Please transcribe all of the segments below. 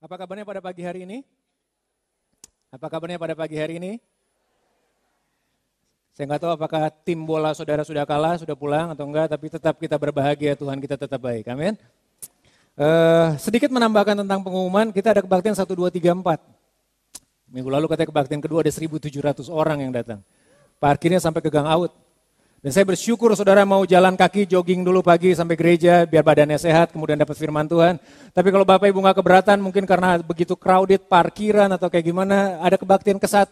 Apa kabarnya pada pagi hari ini? Apa kabarnya pada pagi hari ini? Saya nggak tahu apakah tim bola saudara sudah kalah, sudah pulang atau enggak, tapi tetap kita berbahagia, Tuhan kita tetap baik. Amin. Sedikit menambahkan tentang pengumuman, kita ada kebaktian 1, 2, 3, 4. Minggu lalu katanya kebaktian kedua ada 1.700 orang yang datang. Parkirnya sampai ke Gang Out. Dan saya bersyukur saudara mau jalan kaki, jogging dulu pagi sampai gereja biar badannya sehat, kemudian dapat firman Tuhan. Tapi kalau Bapak Ibu nggak keberatan mungkin karena begitu crowded parkiran atau kayak gimana, ada kebaktian ke-1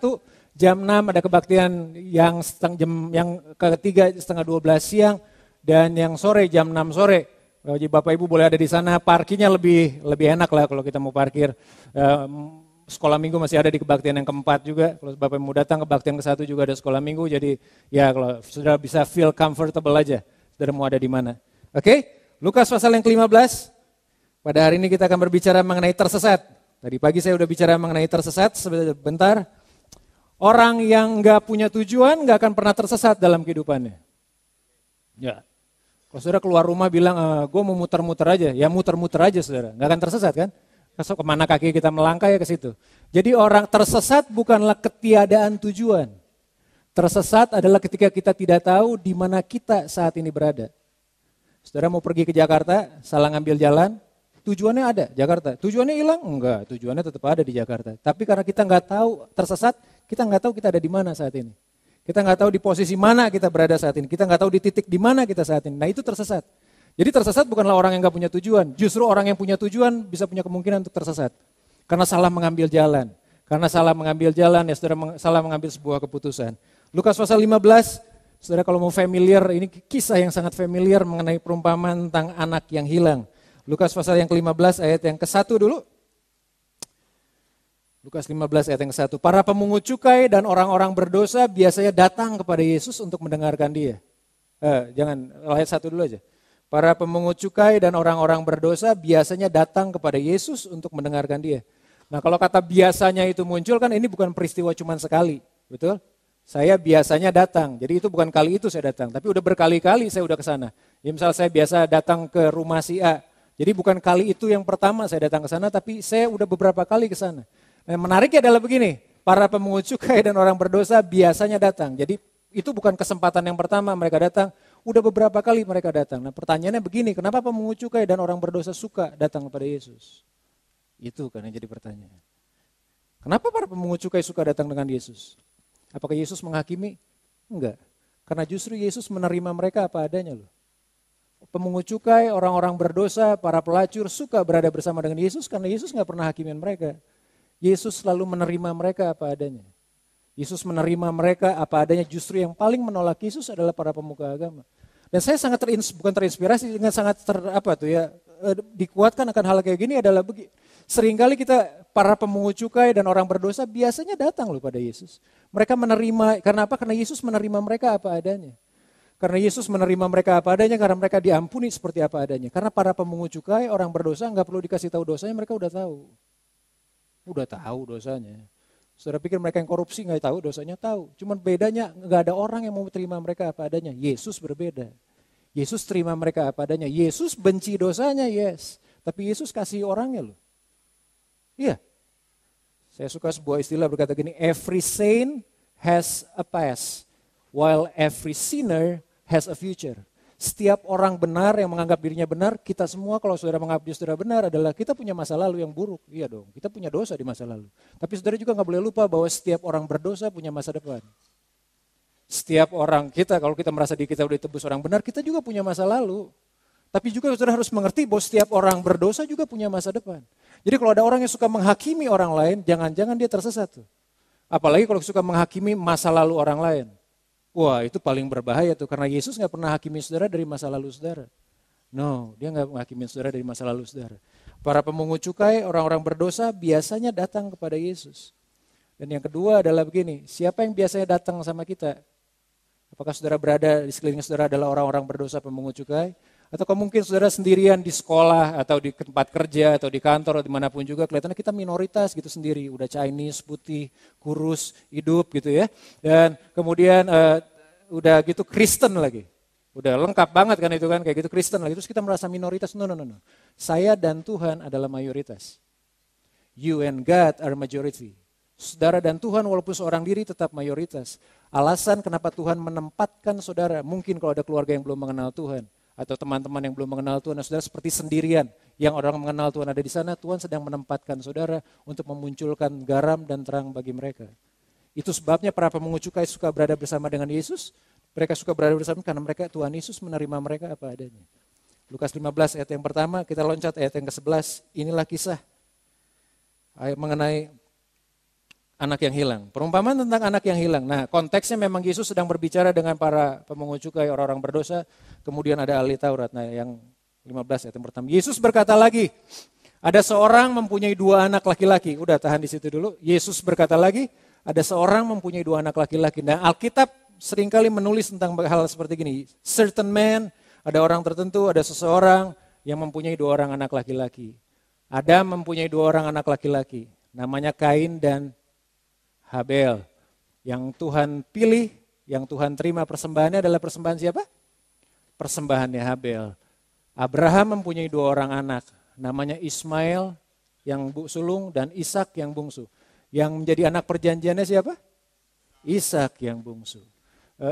jam 6, ada kebaktian yang ketiga setengah 12 siang, dan yang sore jam 6 sore. Jadi Bapak Ibu boleh ada di sana, parkirnya lebih enak lah kalau kita mau parkir. Sekolah minggu masih ada di kebaktian yang ke-4 juga. Kalau Bapak mau datang kebaktian ke-1 juga ada sekolah minggu. Jadi ya kalau sudah bisa feel comfortable aja. Saudara mau ada di mana. Oke, Lukas pasal yang ke-15. Pada hari ini kita akan berbicara mengenai tersesat. Tadi pagi saya udah bicara mengenai tersesat sebentar. Orang yang gak punya tujuan gak akan pernah tersesat dalam kehidupannya. Ya. Kalau saudara keluar rumah bilang, gue mau muter-muter aja. Ya muter-muter aja saudara, gak akan tersesat kan? Kemana kaki kita melangkah ya ke situ. Jadi orang tersesat bukanlah ketiadaan tujuan. Tersesat adalah ketika kita tidak tahu di mana kita saat ini berada. Saudara mau pergi ke Jakarta, salah ngambil jalan, tujuannya ada Jakarta. Tujuannya hilang? Enggak, tujuannya tetap ada di Jakarta. Tapi karena kita nggak tahu tersesat, kita nggak tahu kita ada di mana saat ini. Kita nggak tahu di posisi mana kita berada saat ini. Kita nggak tahu di titik di mana kita saat ini. Nah itu tersesat. Jadi tersesat bukanlah orang yang gak punya tujuan, justru orang yang punya tujuan bisa punya kemungkinan untuk tersesat. Karena salah mengambil jalan. Karena salah mengambil jalan ya saudara salah mengambil sebuah keputusan. Lukas pasal 15, saudara kalau mau familiar, ini kisah yang sangat familiar mengenai perumpamaan tentang anak yang hilang. Lukas pasal yang ke-15 ayat yang ke-1 dulu. Lukas 15 ayat yang ke-1. Para pemungut cukai dan orang-orang berdosa biasanya datang kepada Yesus untuk mendengarkan dia. Jangan, ayat 1 dulu aja. Para pemungut cukai dan orang-orang berdosa biasanya datang kepada Yesus untuk mendengarkan dia. Nah kalau kata biasanya itu muncul kan ini bukan peristiwa cuma sekali, betul? Saya biasanya datang, jadi itu bukan kali itu saya datang, tapi udah berkali-kali saya udah ke sana. Ya misal saya biasa datang ke rumah si A, jadi bukan kali itu yang pertama saya datang ke sana, tapi saya udah beberapa kali ke sana. Nah menariknya adalah begini, para pemungut cukai dan orang berdosa biasanya datang, jadi itu bukan kesempatan yang pertama mereka datang, udah beberapa kali mereka datang. Nah pertanyaannya begini, kenapa pemungut cukai dan orang berdosa suka datang kepada Yesus? Itu kan yang jadi pertanyaan. Kenapa para pemungut cukai suka datang dengan Yesus? Apakah Yesus menghakimi? Enggak. Karena justru Yesus menerima mereka apa adanya loh. Pemungut cukai, orang-orang berdosa, para pelacur suka berada bersama dengan Yesus karena Yesus gak pernah hakimin mereka. Yesus selalu menerima mereka apa adanya. Yesus menerima mereka apa adanya, justru yang paling menolak Yesus adalah para pemuka agama. Dan saya sangat bukan terinspirasi, dengan sangat dikuatkan akan hal kayak gini adalah seringkali kita para pemungut cukai dan orang berdosa biasanya datang loh pada Yesus. Mereka menerima, karena apa? Karena Yesus menerima mereka apa adanya. Karena Yesus menerima mereka apa adanya, karena mereka diampuni seperti apa adanya. Karena para pemungut cukai, orang berdosa nggak perlu dikasih tahu dosanya, mereka udah tahu. Udah tahu dosanya. Saudara pikir mereka yang korupsi nggak tahu dosanya? Tahu. Cuman bedanya nggak ada orang yang mau terima mereka apa adanya. Yesus berbeda. Yesus terima mereka apa adanya. Yesus benci dosanya, yes. Tapi Yesus kasih orangnya loh. Iya. Saya suka sebuah istilah berkata gini, every saint has a past, while every sinner has a future. Setiap orang benar yang menganggap dirinya benar, kita semua kalau saudara menganggap diri saudara benar adalah kita punya masa lalu yang buruk. Iya dong, kita punya dosa di masa lalu. Tapi saudara juga gak boleh lupa bahwa setiap orang berdosa punya masa depan. Setiap orang kita, kalau kita merasa diri kita udah ditebus orang benar, kita juga punya masa lalu. Tapi juga saudara harus mengerti bahwa setiap orang berdosa juga punya masa depan. Jadi kalau ada orang yang suka menghakimi orang lain, jangan-jangan dia tersesat tuh. Apalagi kalau suka menghakimi masa lalu orang lain. Wah itu paling berbahaya tuh, karena Yesus gak pernah hakimi saudara dari masa lalu saudara. No, dia gak menghakimi saudara dari masa lalu saudara. Para pemungut cukai, orang-orang berdosa biasanya datang kepada Yesus. Dan yang kedua adalah begini, siapa yang biasanya datang sama kita? Apakah saudara berada di sekeliling saudara adalah orang-orang berdosa pemungut cukai? Atau mungkin saudara sendirian di sekolah atau di tempat kerja atau di kantor atau dimanapun juga kelihatannya kita minoritas gitu sendiri. Udah Chinese, putih, kurus, hidup gitu ya. Dan kemudian udah gitu Kristen lagi. Udah lengkap banget kan itu kan, kayak gitu Kristen lagi. Terus kita merasa minoritas, no. Saya dan Tuhan adalah mayoritas. You and God are majority. Saudara dan Tuhan walaupun seorang diri tetap mayoritas. Alasan kenapa Tuhan menempatkan saudara, mungkin kalau ada keluarga yang belum mengenal Tuhan, atau teman-teman yang belum mengenal Tuhan, saudara seperti sendirian, yang orang mengenal Tuhan ada di sana, Tuhan sedang menempatkan saudara untuk memunculkan garam dan terang bagi mereka. Itu sebabnya para pemungut cukai suka berada bersama dengan Yesus, mereka suka berada bersama karena mereka Tuhan Yesus menerima mereka apa adanya. Lukas 15 ayat yang pertama, kita loncat ayat yang ke-11, inilah kisah mengenai anak yang hilang. Perumpamaan tentang anak yang hilang. Nah, konteksnya memang Yesus sedang berbicara dengan para pemungut cukai, orang-orang berdosa. Kemudian ada ahli Taurat. Nah, yang 15 ayat yang pertama. Yesus berkata lagi, ada seorang mempunyai 2 anak laki-laki. Udah tahan di situ dulu. Yesus berkata lagi, ada seorang mempunyai 2 anak laki-laki. Nah, Alkitab seringkali menulis tentang hal seperti gini. Certain man, ada orang tertentu, ada seseorang yang mempunyai 2 orang anak laki-laki. Adam mempunyai 2 orang anak laki-laki. Namanya Kain dan Habel. Yang Tuhan pilih, yang Tuhan terima persembahannya adalah persembahan siapa? Persembahannya Habel. Abraham mempunyai 2 orang anak. Namanya Ismail yang sulung dan Ishak yang bungsu. Yang menjadi anak perjanjiannya siapa? Ishak yang bungsu.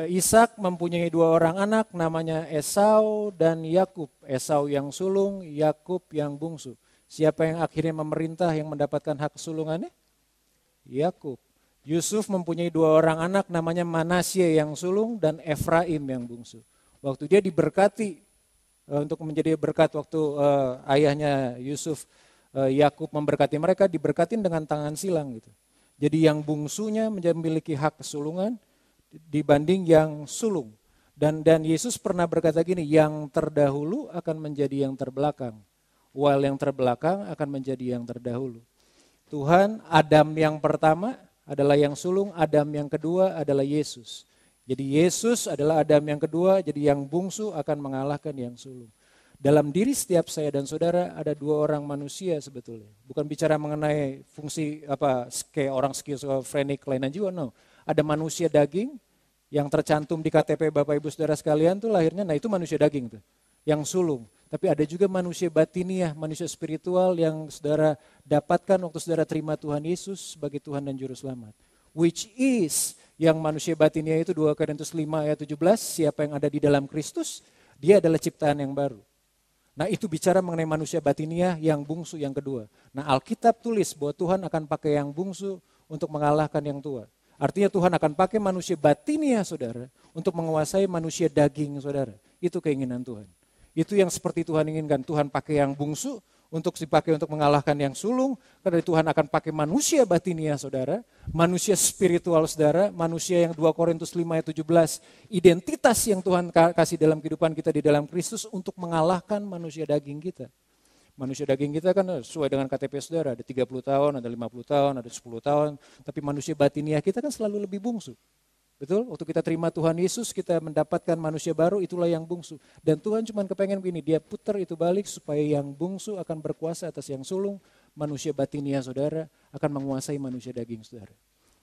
Ishak mempunyai 2 orang anak namanya Esau dan Yakub. Esau yang sulung, Yakub yang bungsu. Siapa yang akhirnya memerintah yang mendapatkan hak kesulungannya? Yakub. Yusuf mempunyai 2 orang anak namanya Manasye yang sulung dan Efraim yang bungsu. Waktu dia diberkati untuk menjadi berkat waktu ayahnya Yusuf, Yakub memberkati mereka, diberkatin dengan tangan silang gitu. Jadi yang bungsunya memiliki hak kesulungan dibanding yang sulung. Dan Yesus pernah berkata gini, yang terdahulu akan menjadi yang terbelakang, while yang terbelakang akan menjadi yang terdahulu. Tuhan, Adam yang pertama adalah yang sulung, Adam yang kedua adalah Yesus. Jadi Yesus adalah Adam yang kedua, jadi yang bungsu akan mengalahkan yang sulung. Dalam diri setiap saya dan saudara ada 2 orang manusia sebetulnya. Bukan bicara mengenai fungsi kayak orang skizofrenik kelainan jiwa, no. Ada manusia daging yang tercantum di KTP Bapak Ibu Saudara sekalian tuh lahirnya, nah itu manusia daging tuh, yang sulung. Tapi ada juga manusia batiniah, manusia spiritual yang saudara dapatkan waktu saudara terima Tuhan Yesus sebagai Tuhan dan Juru Selamat. Which is, yang manusia batiniah itu 2 Korintus 5 ayat 17, siapa yang ada di dalam Kristus, dia adalah ciptaan yang baru. Nah itu bicara mengenai manusia batiniah yang bungsu yang kedua. Nah Alkitab tulis bahwa Tuhan akan pakai yang bungsu untuk mengalahkan yang tua. Artinya Tuhan akan pakai manusia batiniah saudara untuk menguasai manusia daging saudara. Itu keinginan Tuhan. Itu yang seperti Tuhan inginkan. Tuhan pakai yang bungsu untuk dipakai untuk mengalahkan yang sulung. Karena Tuhan akan pakai manusia batiniah saudara, manusia spiritual saudara, manusia yang 2 Korintus 5 ayat 17. Identitas yang Tuhan kasih dalam kehidupan kita di dalam Kristus untuk mengalahkan manusia daging kita. Manusia daging kita kan sesuai dengan KTP saudara, ada 30 tahun, ada 50 tahun, ada 10 tahun. Tapi manusia batiniah kita kan selalu lebih bungsu. Betul? Waktu kita terima Tuhan Yesus, kita mendapatkan manusia baru, itulah yang bungsu. Dan Tuhan cuma kepengen begini, dia putar itu balik supaya yang bungsu akan berkuasa atas yang sulung, manusia batiniah saudara akan menguasai manusia daging saudara.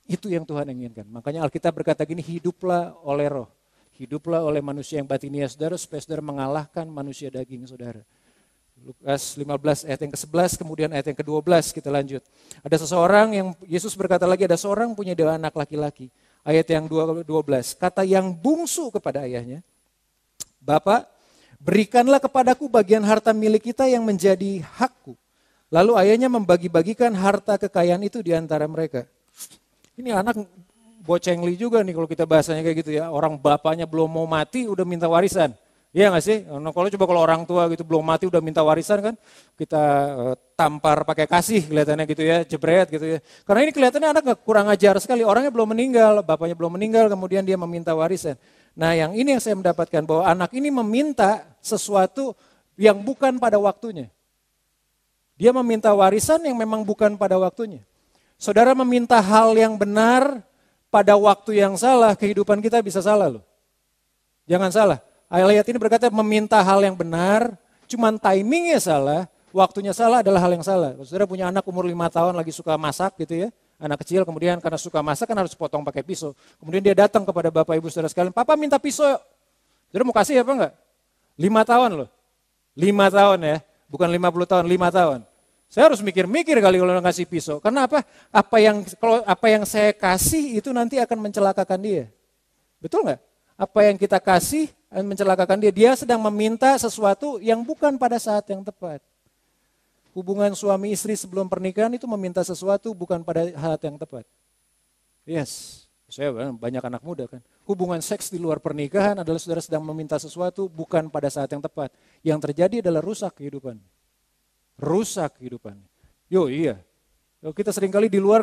Itu yang Tuhan inginkan. Makanya Alkitab berkata gini, hiduplah oleh roh. Hiduplah oleh manusia yang batiniah saudara, supaya saudara mengalahkan manusia daging saudara. Lukas 15 ayat yang ke-11, kemudian ayat yang ke-12 kita lanjut. Ada seseorang yang, Yesus berkata lagi, ada seorang punya 2 anak laki-laki. Ayat yang 12, kata yang bungsu kepada ayahnya, Bapak, berikanlah kepadaku bagian harta milik kita yang menjadi hakku. Lalu ayahnya membagi-bagikan harta kekayaan itu di antara mereka. Ini anak bocengli juga nih kalau kita bahasanya kayak gitu ya. Orang bapaknya belum mau mati udah minta warisan. Iya gak sih? Nah, kalau orang tua gitu belum mati udah minta warisan kan, kita tampar pakai kasih kelihatannya gitu ya, jebret gitu ya. Karena ini kelihatannya anak kurang ajar sekali, orangnya belum meninggal, bapaknya belum meninggal, kemudian dia meminta warisan. Nah yang ini yang saya mendapatkan, bahwa anak ini meminta sesuatu yang bukan pada waktunya. Dia meminta warisan yang memang bukan pada waktunya. Saudara meminta hal yang benar pada waktu yang salah, kehidupan kita bisa salah loh. Jangan salah. Ayat ini berkata meminta hal yang benar, cuman timingnya salah, waktunya salah adalah hal yang salah. Saudara punya anak umur 5 tahun lagi suka masak gitu ya, anak kecil kemudian karena suka masak kan harus potong pakai pisau. Kemudian dia datang kepada Bapak Ibu Saudara sekalian, Papa minta pisau yuk. Saudara mau kasih apa enggak? 5 tahun loh, 5 tahun ya, bukan 50 tahun, 5 tahun. Saya harus mikir-mikir kali kalau ngasih pisau. Karena apa? Apa yang saya kasih itu nanti akan mencelakakan dia. Betul nggak? Apa yang kita kasih akan mencelakakan dia. Dia sedang meminta sesuatu yang bukan pada saat yang tepat. Hubungan suami istri sebelum pernikahan itu meminta sesuatu bukan pada saat yang tepat. Yes, saya banyak anak muda kan. Hubungan seks di luar pernikahan adalah saudara sedang meminta sesuatu bukan pada saat yang tepat. Yang terjadi adalah rusak kehidupan. Rusak kehidupan. Iya. Kita seringkali di luar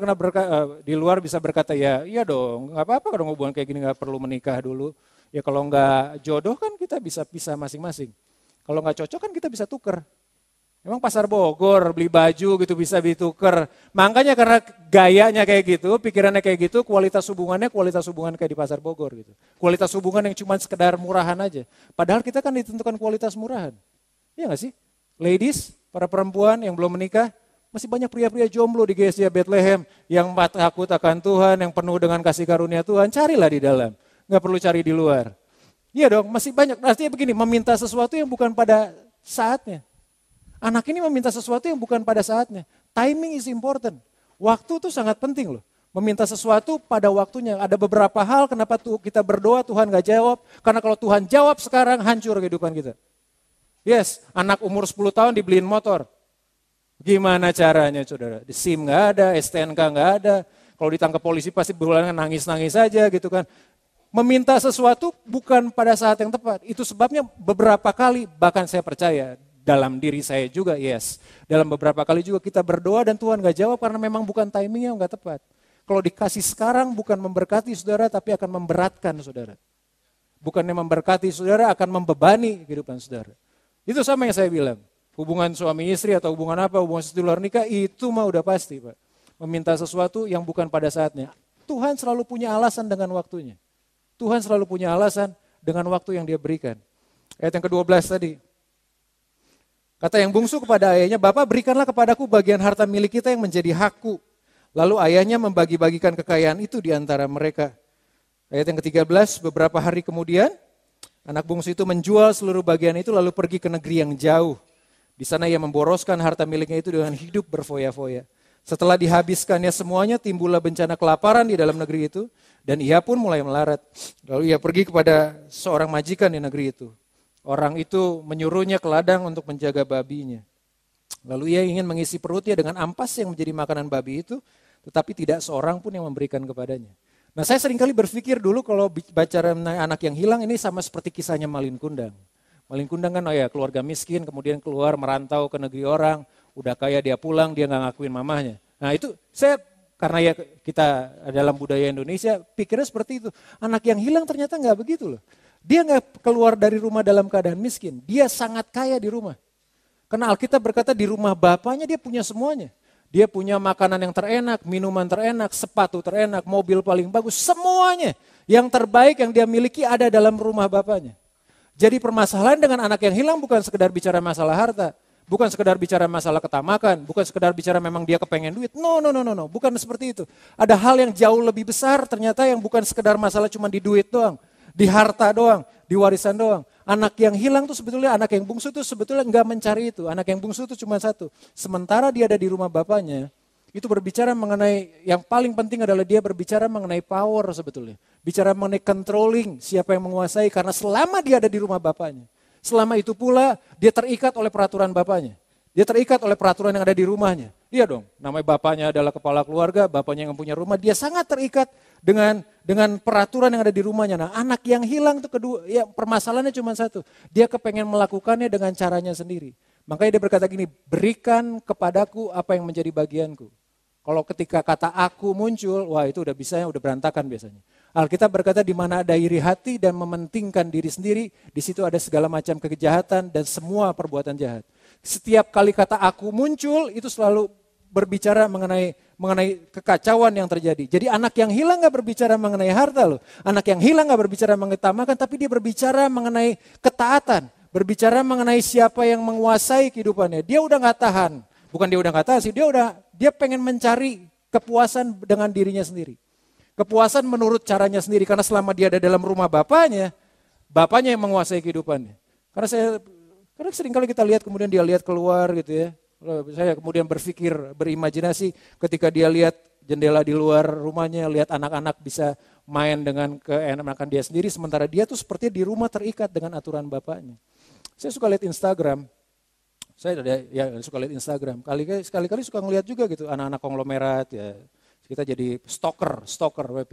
di luar bisa berkata ya, iya dong, nggak apa-apa kalau hubungan kayak gini nggak perlu menikah dulu. Ya kalau nggak jodoh kan kita bisa pisah masing-masing. Kalau nggak cocok kan kita bisa tuker. Emang pasar Bogor beli baju gitu bisa ditukar. Makanya karena gayanya kayak gitu, pikirannya kayak gitu, kualitas hubungan kayak di pasar Bogor gitu. Kualitas hubungan yang cuma sekedar murahan aja. Padahal kita kan ditentukan kualitas murahan. Iya nggak sih? Ladies, para perempuan yang belum menikah, masih banyak pria-pria jomblo di GSJ Bethlehem yang takut akan Tuhan, yang penuh dengan kasih karunia Tuhan. Carilah di dalam, nggak perlu cari di luar. Iya dong, masih banyak. Artinya begini, meminta sesuatu yang bukan pada saatnya. Anak ini meminta sesuatu yang bukan pada saatnya. Timing is important. Waktu itu sangat penting loh. Meminta sesuatu pada waktunya. Ada beberapa hal kenapa kita berdoa Tuhan gak jawab. Karena kalau Tuhan jawab sekarang hancur kehidupan kita. Yes, anak umur 10 tahun dibeliin motor. Gimana caranya saudara? Di SIM gak ada, STNK gak ada. Kalau ditangkap polisi pasti bulanan nangis-nangis aja gitu kan. Meminta sesuatu bukan pada saat yang tepat. Itu sebabnya beberapa kali bahkan saya percaya dalam diri saya juga, yes. Dalam beberapa kali juga kita berdoa dan Tuhan gak jawab karena memang bukan timingnya gak tepat. Kalau dikasih sekarang bukan memberkati saudara tapi akan memberatkan saudara. Bukannya memberkati saudara akan membebani kehidupan saudara. Itu sama yang saya bilang. Hubungan suami istri atau hubungan apa, hubungan di luar nikah itu mah udah pasti Pak. Meminta sesuatu yang bukan pada saatnya. Tuhan selalu punya alasan dengan waktunya. Tuhan selalu punya alasan dengan waktu yang dia berikan. Ayat yang ke-12 tadi. Kata yang bungsu kepada ayahnya, Bapak berikanlah kepadaku bagian harta milik kita yang menjadi hakku. Lalu ayahnya membagi-bagikan kekayaan itu di antara mereka. Ayat yang ke-13, beberapa hari kemudian, anak bungsu itu menjual seluruh bagian itu lalu pergi ke negeri yang jauh. Di sana ia memboroskan harta miliknya itu dengan hidup berfoya-foya. Setelah dihabiskannya semuanya, timbullah bencana kelaparan di dalam negeri itu. Dan ia pun mulai melarat. Lalu ia pergi kepada seorang majikan di negeri itu. Orang itu menyuruhnya ke ladang untuk menjaga babinya. Lalu ia ingin mengisi perutnya dengan ampas yang menjadi makanan babi itu. Tetapi tidak seorang pun yang memberikan kepadanya. Nah saya seringkali berpikir dulu kalau bicara anak yang hilang ini sama seperti kisahnya Malin Kundang. Malin Kundang kan keluarga miskin kemudian keluar merantau ke negeri orang. Udah kaya dia pulang dia gak ngakuin mamahnya. Nah itu saya karena kita dalam budaya Indonesia pikirnya seperti itu. Anak yang hilang ternyata gak begitu loh. Dia gak keluar dari rumah dalam keadaan miskin. Dia sangat kaya di rumah. Karena Alkitab berkata di rumah bapaknya dia punya semuanya. Dia punya makanan yang terenak, minuman terenak, sepatu terenak, mobil paling bagus. Semuanya yang terbaik yang dia miliki ada dalam rumah bapaknya. Jadi permasalahan dengan anak yang hilang bukan sekedar bicara masalah harta. Bukan sekedar bicara masalah ketamakan. Bukan sekedar bicara memang dia kepengen duit. No. Bukan seperti itu. Ada hal yang jauh lebih besar ternyata yang bukan sekedar masalah cuma di duit doang. Di harta doang. Di warisan doang. Anak yang hilang tuh sebetulnya, anak yang bungsu tuh sebetulnya enggak mencari itu. Anak yang bungsu tuh cuma satu. Sementara dia ada di rumah bapaknya, itu berbicara mengenai, yang paling penting adalah dia berbicara mengenai power sebetulnya. Bicara mengenai controlling, siapa yang menguasai, karena selama dia ada di rumah bapaknya. Selama itu pula dia terikat oleh peraturan bapaknya. Dia terikat oleh peraturan yang ada di rumahnya. Iya dong, namanya bapaknya adalah kepala keluarga, bapaknya yang punya rumah, dia sangat terikat dengan peraturan yang ada di rumahnya. Nah anak yang hilang itu kedua, ya permasalahannya cuma satu. Dia kepengen melakukannya dengan caranya sendiri. Makanya dia berkata gini, berikan kepadaku apa yang menjadi bagianku. Kalau ketika kata aku muncul, wah itu udah berantakan biasanya. Alkitab berkata di mana ada iri hati dan mementingkan diri sendiri, di situ ada segala macam kejahatan dan semua perbuatan jahat. Setiap kali kata aku muncul itu selalu berbicara mengenai kekacauan yang terjadi. Jadi anak yang hilang gak berbicara mengenai harta loh. Anak yang hilang gak berbicara mengenai tamakan, tapi dia berbicara mengenai ketaatan. Berbicara mengenai siapa yang menguasai kehidupannya. Dia udah gak tahan. Bukan dia udah gak tahan sih, dia pengen mencari kepuasan dengan dirinya sendiri. Kepuasan menurut caranya sendiri. Karena selama dia ada dalam rumah bapaknya yang menguasai kehidupannya. Karena seringkali kita lihat kemudian dia lihat keluar gitu ya. Saya kemudian berpikir, berimajinasi ketika dia lihat jendela di luar rumahnya, lihat anak-anak bisa main dengan keenakan dia sendiri, sementara dia tuh sepertinya di rumah terikat dengan aturan bapaknya. Saya suka lihat Instagram, suka lihat Instagram, sekali-kali suka ngeliat juga gitu, anak-anak konglomerat ya, kita jadi stalker,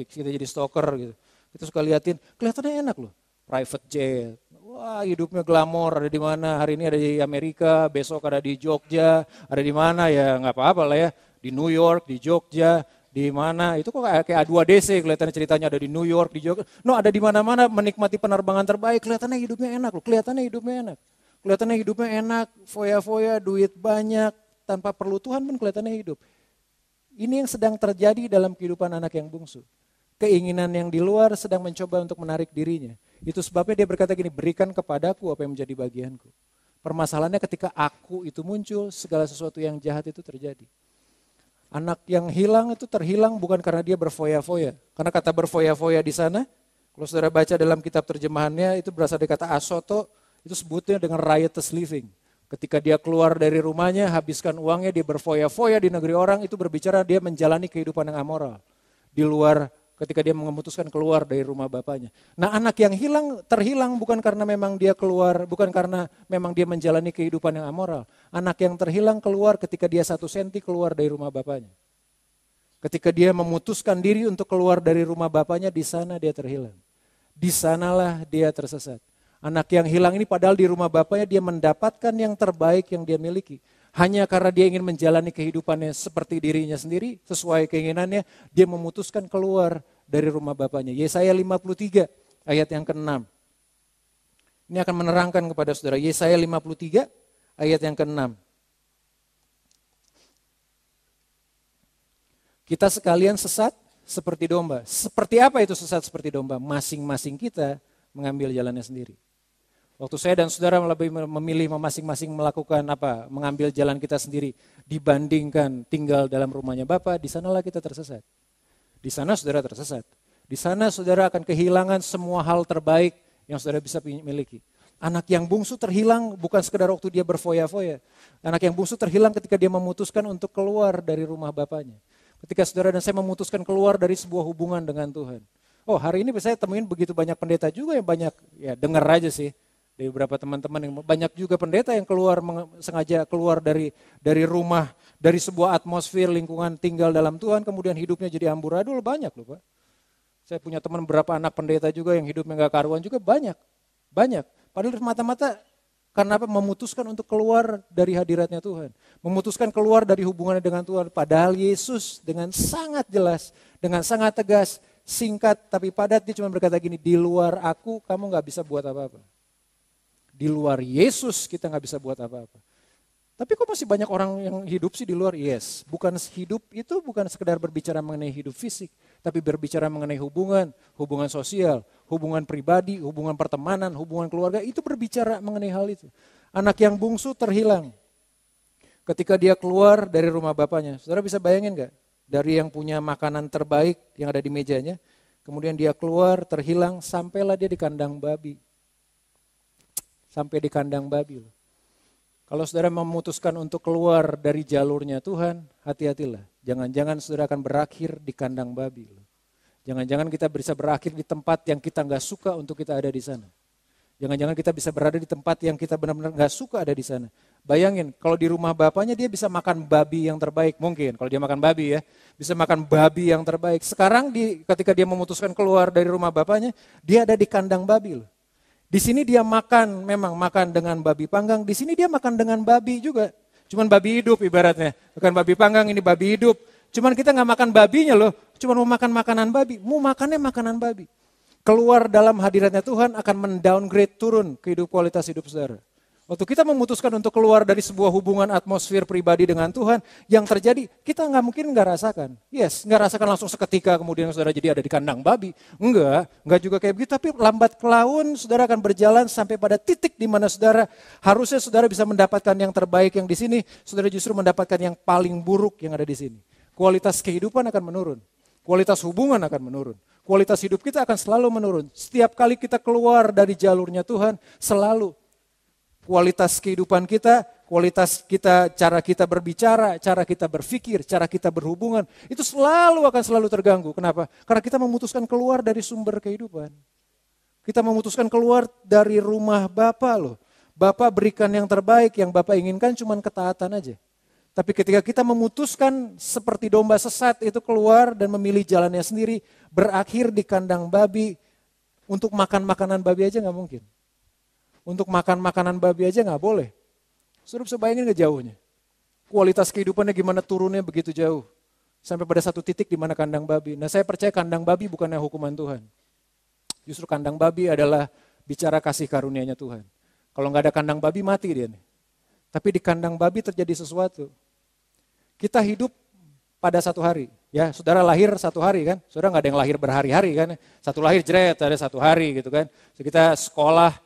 kita jadi stalker gitu. Kita suka liatin, kelihatannya enak loh, private jet, wah hidupnya glamor, ada di mana, hari ini ada di Amerika, besok ada di Jogja, ada di mana ya nggak apa-apa lah ya, di New York, di Jogja, di mana, itu kok kayak A2DC, kelihatannya ceritanya ada di New York, di Jogja, ada di mana-mana menikmati penerbangan terbaik, kelihatannya hidupnya enak loh, kelihatannya hidupnya enak, foya-foya, duit banyak, tanpa perlu Tuhan pun kelihatannya hidup. Ini yang sedang terjadi dalam kehidupan anak yang bungsu. Keinginan yang di luar sedang mencoba untuk menarik dirinya. Itu sebabnya dia berkata gini, berikan kepadaku apa yang menjadi bagianku. Permasalahannya ketika aku itu muncul, segala sesuatu yang jahat itu terjadi. Anak yang hilang itu terhilang bukan karena dia berfoya-foya. Karena kata berfoya-foya di sana, kalau saudara baca dalam kitab terjemahannya itu berasal dari kata asoto, itu sebutnya dengan riotous living. Ketika dia keluar dari rumahnya, habiskan uangnya, dia berfoya-foya di negeri orang, itu berbicara dia menjalani kehidupan yang amoral. Di luar, ketika dia memutuskan keluar dari rumah bapaknya. Nah anak yang terhilang bukan karena memang dia keluar, bukan karena memang dia menjalani kehidupan yang amoral. Anak yang terhilang keluar ketika dia 1 senti keluar dari rumah bapaknya. Ketika dia memutuskan diri untuk keluar dari rumah bapaknya, di sana dia terhilang. Di sanalah dia tersesat. Anak yang hilang ini padahal di rumah bapaknya dia mendapatkan yang terbaik yang dia miliki. Hanya karena dia ingin menjalani kehidupannya seperti dirinya sendiri, sesuai keinginannya, dia memutuskan keluar dari rumah bapaknya. Yesaya 53 ayat yang ke-6. Ini akan menerangkan kepada saudara. Yesaya 53 ayat yang ke-6. Kita sekalian sesat seperti domba. Seperti apa itu sesat seperti domba? Masing-masing kita mengambil jalannya sendiri. Waktu saya dan saudara lebih memilih masing-masing melakukan mengambil jalan kita sendiri dibandingkan tinggal dalam rumahnya Bapa, di sanalah kita tersesat. Di sana saudara tersesat. Di sana saudara akan kehilangan semua hal terbaik yang saudara bisa miliki. Anak yang bungsu terhilang bukan sekedar waktu dia berfoya-foya. Anak yang bungsu terhilang ketika dia memutuskan untuk keluar dari rumah bapaknya. Ketika saudara dan saya memutuskan keluar dari sebuah hubungan dengan Tuhan. Oh hari ini saya temuin begitu banyak pendeta juga yang banyak, ya dengar aja sih. Dari beberapa teman-teman yang banyak juga pendeta yang sengaja keluar dari rumah, dari sebuah atmosfer lingkungan tinggal dalam Tuhan, kemudian hidupnya jadi amburadul, banyak loh Pak. Saya punya teman beberapa anak pendeta juga yang hidupnya gak karuan juga banyak. Padahal mata-mata karena memutuskan untuk keluar dari hadiratnya Tuhan. Memutuskan keluar dari hubungannya dengan Tuhan. Padahal Yesus dengan sangat jelas, dengan sangat tegas, singkat tapi padat, dia cuma berkata gini, di luar aku kamu gak bisa buat apa-apa. Di luar Yesus kita gak bisa buat apa-apa. Tapi kok masih banyak orang yang hidup sih di luar? Yes, hidup itu bukan sekedar berbicara mengenai hidup fisik, tapi berbicara mengenai hubungan sosial, hubungan pribadi, hubungan pertemanan, hubungan keluarga, itu berbicara mengenai hal itu. Anak yang bungsu terhilang ketika dia keluar dari rumah bapaknya. Saudara bisa bayangin gak? Dari yang punya makanan terbaik yang ada di mejanya, kemudian dia keluar terhilang, sampailah dia di kandang babi. Sampai di kandang babi. Kalau saudara memutuskan untuk keluar dari jalurnya Tuhan, hati-hatilah. Jangan-jangan saudara akan berakhir di kandang babi. Jangan-jangan kita bisa berakhir di tempat yang kita gak suka untuk kita ada di sana. Jangan-jangan kita bisa berada di tempat yang kita benar-benar gak suka ada di sana. Bayangin, kalau di rumah bapaknya dia bisa makan babi yang terbaik. Mungkin, kalau dia makan babi ya, bisa makan babi yang terbaik. Sekarang ketika dia memutuskan keluar dari rumah bapaknya, dia ada di kandang babi loh. Di sini dia memang makan dengan babi panggang. Di sini dia makan dengan babi juga. Cuman babi hidup ibaratnya. Bukan babi panggang, ini babi hidup. Cuman kita gak makan babinya loh. Cuman mau makan makanan babi. Mau makannya makanan babi. Keluar dalam hadiratnya Tuhan akan mendowngrade turun kualitas hidup saudara. Waktu kita memutuskan untuk keluar dari sebuah hubungan atmosfer pribadi dengan Tuhan, yang terjadi kita nggak mungkin nggak rasakan. Yes, nggak rasakan langsung seketika kemudian saudara jadi ada di kandang babi. Enggak juga kayak begitu. Tapi lambat kelaun saudara akan berjalan sampai pada titik di mana saudara harusnya saudara bisa mendapatkan yang terbaik yang di sini, saudara justru mendapatkan yang paling buruk yang ada di sini. Kualitas kehidupan akan menurun, kualitas hubungan akan menurun, kualitas hidup kita akan selalu menurun. Setiap kali kita keluar dari jalurnya Tuhan, selalu kualitas kehidupan kita kualitas kita, cara kita berbicara, cara kita berpikir, cara kita berhubungan, itu akan selalu terganggu. Kenapa? Karena kita memutuskan keluar dari sumber kehidupan. Kita memutuskan keluar dari rumah Bapa loh. Bapa berikan yang terbaik, yang Bapa inginkan cuma ketaatan aja. Tapi ketika kita memutuskan seperti domba sesat itu keluar dan memilih jalannya sendiri, berakhir di kandang babi, untuk makan makanan babi aja gak mungkin. Untuk makan makanan babi aja gak boleh. Suruh bisa bayangin gak jauhnya. Kualitas kehidupannya gimana turunnya begitu jauh. Sampai pada satu titik di mana kandang babi. Nah saya percaya kandang babi bukannya hukuman Tuhan. Justru kandang babi adalah bicara kasih karunia-Nya Tuhan. Kalau nggak ada kandang babi mati dia nih. Tapi di kandang babi terjadi sesuatu. Kita hidup pada satu hari. Ya, saudara lahir satu hari kan. Saudara nggak ada yang lahir berhari-hari kan. Satu lahir jeret ada satu hari gitu kan. So, kita sekolah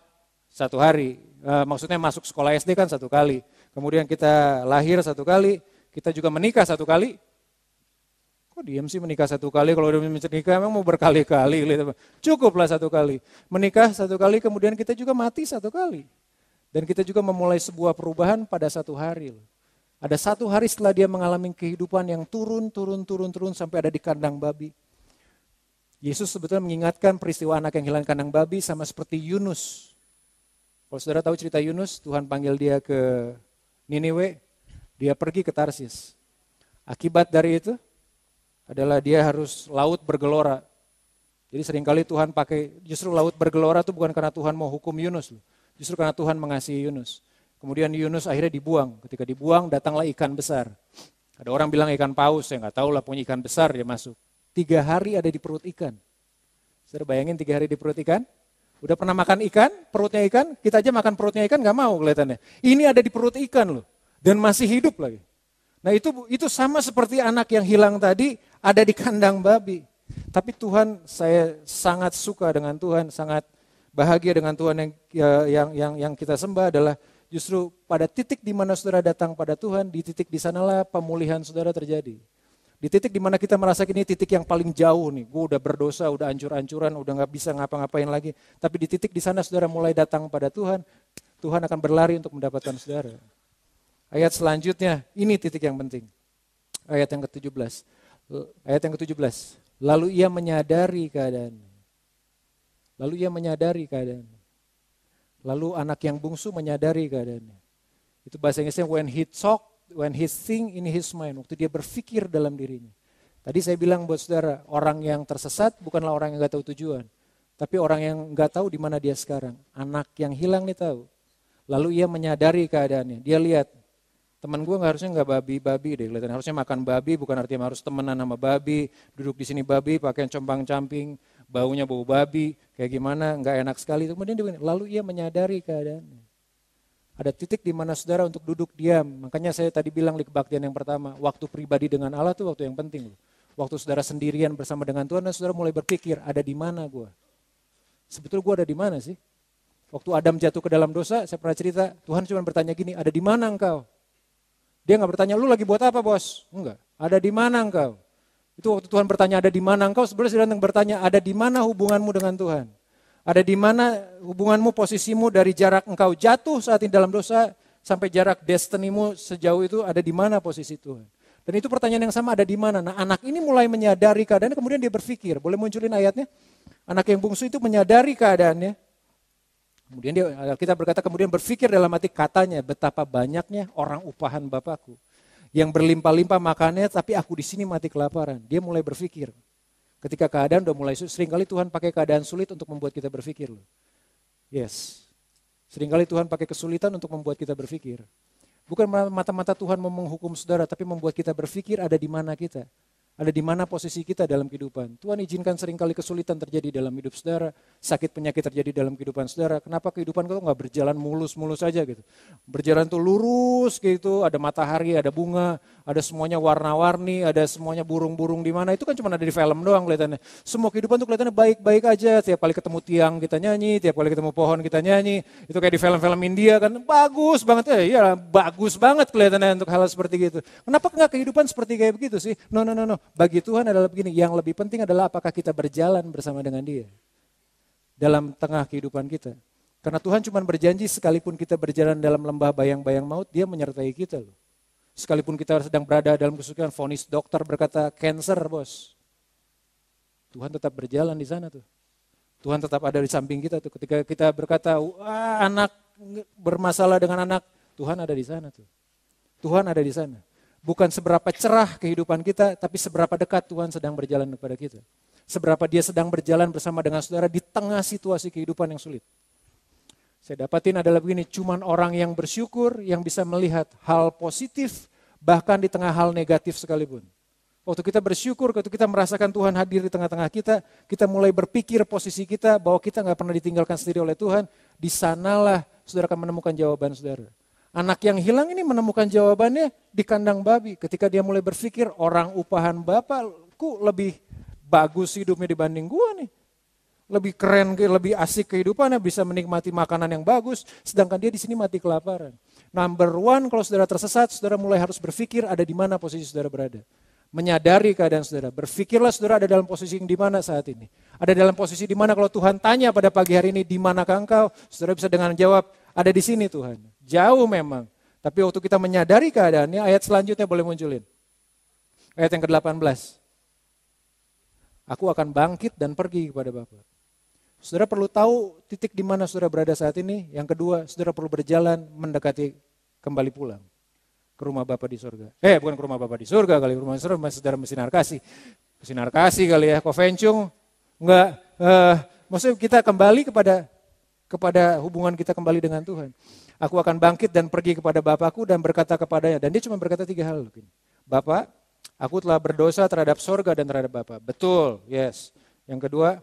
satu hari. Maksudnya masuk sekolah SD kan satu kali. Kemudian kita lahir satu kali. Kita juga menikah satu kali. Kok diam sih menikah satu kali, kalau udah menikah memang mau berkali-kali. Cukuplah satu kali. Menikah satu kali, kemudian kita juga mati satu kali. Dan kita juga memulai sebuah perubahan pada satu hari. Ada satu hari setelah dia mengalami kehidupan yang turun sampai ada di kandang babi. Yesus sebetulnya mengingatkan peristiwa anak yang hilang kandang babi sama seperti Yunus. Kalau saudara tahu cerita Yunus, Tuhan panggil dia ke Niniwe, dia pergi ke Tarsis. Akibat dari itu adalah dia harus laut bergelora. Jadi seringkali Tuhan pakai, justru laut bergelora itu bukan karena Tuhan mau hukum Yunus. Justru karena Tuhan mengasihi Yunus. Kemudian Yunus akhirnya dibuang. Ketika dibuang datanglah ikan besar. Ada orang bilang ikan paus, saya nggak tahu lah punya ikan besar dia masuk. 3 hari ada di perut ikan. Saudara bayangin 3 hari di perut ikan? Udah pernah makan ikan, perutnya ikan? Kita aja makan perutnya ikan nggak mau kelihatannya. Ini ada di perut ikan loh. Dan masih hidup lagi. Nah itu sama seperti anak yang hilang tadi ada di kandang babi. Tapi Tuhan, saya sangat suka dengan Tuhan, sangat bahagia dengan Tuhan yang kita sembah adalah justru pada titik di mana saudara datang pada Tuhan, di titik di sanalah pemulihan saudara terjadi. Di titik di mana kita merasa ini titik yang paling jauh nih, gue udah berdosa, udah hancur-hancuran, udah gak bisa ngapa-ngapain lagi. Tapi di titik di sana saudara mulai datang pada Tuhan, Tuhan akan berlari untuk mendapatkan saudara. Ayat selanjutnya, ini titik yang penting. Ayat yang ke-17. Ayat yang ke-17. Lalu ia menyadari keadaannya. Lalu anak yang bungsu menyadari keadaannya. Itu bahasa Inggrisnya when he think in his mind. Waktu dia berpikir dalam dirinya. Tadi saya bilang buat saudara, orang yang tersesat bukanlah orang yang gak tahu tujuan. Tapi orang yang gak tahu di mana dia sekarang. Anak yang hilang nih tahu. Lalu ia menyadari keadaannya. Dia lihat, teman gue harusnya nggak babi-babi deh, kelihatan harusnya makan babi, bukan artinya harus temenan sama babi, duduk di sini babi, pakaian compang-camping, baunya bau babi, kayak gimana, nggak enak sekali. Kemudian dia bilang, lalu ia menyadari keadaannya. Ada titik di mana saudara untuk duduk diam. Makanya saya tadi bilang di kebaktian yang pertama, waktu pribadi dengan Allah itu waktu yang penting loh. Waktu saudara sendirian bersama dengan Tuhan, dan saudara mulai berpikir, ada di mana gue? Sebetulnya gue ada di mana sih? Waktu Adam jatuh ke dalam dosa, saya pernah cerita, Tuhan cuma bertanya gini, ada di mana engkau? Dia nggak bertanya, lu lagi buat apa bos? Enggak, ada di mana engkau? Itu waktu Tuhan bertanya ada di mana engkau, sebenarnya sedang bertanya ada di mana hubunganmu dengan Tuhan? Ada di mana hubunganmu, posisimu dari jarak engkau jatuh saat ini dalam dosa, sampai jarak destinimu sejauh itu ada di mana posisi Tuhan? Dan itu pertanyaan yang sama, ada di mana? Nah anak ini mulai menyadari keadaannya, kemudian dia berpikir, boleh munculin ayatnya? Anak yang bungsu itu menyadari keadaannya, kemudian kita berkata kemudian berpikir dalam hati, katanya betapa banyaknya orang upahan Bapakku yang berlimpah-limpah makannya, tapi aku di sini mati kelaparan. Dia mulai berpikir. Ketika keadaan udah mulai sulit, seringkali Tuhan pakai keadaan sulit untuk membuat kita berpikir. Yes, seringkali Tuhan pakai kesulitan untuk membuat kita berpikir. Bukan mata-mata Tuhan mau menghukum saudara, tapi membuat kita berpikir ada di mana kita. Ada di mana posisi kita dalam kehidupan. Tuhan izinkan seringkali kesulitan terjadi dalam hidup saudara, sakit penyakit terjadi dalam kehidupan saudara. Kenapa kehidupan kau nggak berjalan mulus-mulus saja gitu? Berjalan tuh lurus gitu, ada matahari, ada bunga, ada semuanya warna-warni, ada semuanya burung-burung di mana. Itu kan cuma ada di film doang kelihatannya. Semua kehidupan tuh kelihatannya baik-baik aja. Tiap kali ketemu tiang kita nyanyi, tiap kali ketemu pohon kita nyanyi. Itu kayak di film-film India kan bagus banget. Iya bagus banget kelihatannya untuk hal seperti gitu. Kenapa nggak kehidupan seperti kayak begitu sih? No. Bagi Tuhan adalah begini, yang lebih penting adalah apakah kita berjalan bersama dengan Dia dalam tengah kehidupan kita. Karena Tuhan cuma berjanji sekalipun kita berjalan dalam lembah bayang-bayang maut, dia menyertai kita loh. Sekalipun kita sedang berada dalam kesusahan, vonis dokter berkata cancer bos. Tuhan tetap berjalan di sana tuh. Tuhan tetap ada di samping kita tuh. Ketika kita berkata, wah anak bermasalah dengan anak, Tuhan ada di sana tuh. Tuhan ada di sana. Bukan seberapa cerah kehidupan kita, tapi seberapa dekat Tuhan sedang berjalan kepada kita. Seberapa dia sedang berjalan bersama dengan saudara di tengah situasi kehidupan yang sulit. Saya dapatin adalah begini, cuman orang yang bersyukur yang bisa melihat hal positif bahkan di tengah hal negatif sekalipun. Waktu kita bersyukur, waktu kita merasakan Tuhan hadir di tengah-tengah kita mulai berpikir posisi kita bahwa kita gak pernah ditinggalkan sendiri oleh Tuhan, di sanalah saudara akan menemukan jawaban saudara. Anak yang hilang ini menemukan jawabannya di kandang babi. Ketika dia mulai berpikir orang upahan bapakku lebih bagus hidupnya dibanding gua nih. Lebih keren, lebih asik kehidupannya, bisa menikmati makanan yang bagus, sedangkan dia di sini mati kelaparan. Number one, kalau saudara tersesat, saudara mulai harus berpikir ada di mana posisi saudara berada. Menyadari keadaan saudara, berpikirlah saudara ada dalam posisi yang di mana saat ini. Ada dalam posisi di mana kalau Tuhan tanya pada pagi hari ini, di manakah engkau? Saudara bisa dengan jawab, ada di sini Tuhan. Jauh memang, tapi waktu kita menyadari keadaannya, ayat selanjutnya boleh munculin. Ayat yang ke-18. Aku akan bangkit dan pergi kepada Bapa. Saudara perlu tahu titik di mana saudara berada saat ini. Yang kedua, saudara perlu berjalan mendekati kembali pulang ke rumah Bapa di surga. Bukan ke rumah Bapa di surga kali, rumah surga saudara mesinar kasih. Mesinar kasih kali ya, kovencung. Enggak, maksudnya kita kembali kepada hubungan kita kembali dengan Tuhan. Aku akan bangkit dan pergi kepada Bapakku dan berkata kepadanya. Dan dia cuma berkata 3 hal. Bapak, aku telah berdosa terhadap surga dan terhadap Bapa. Betul, yes. Yang kedua,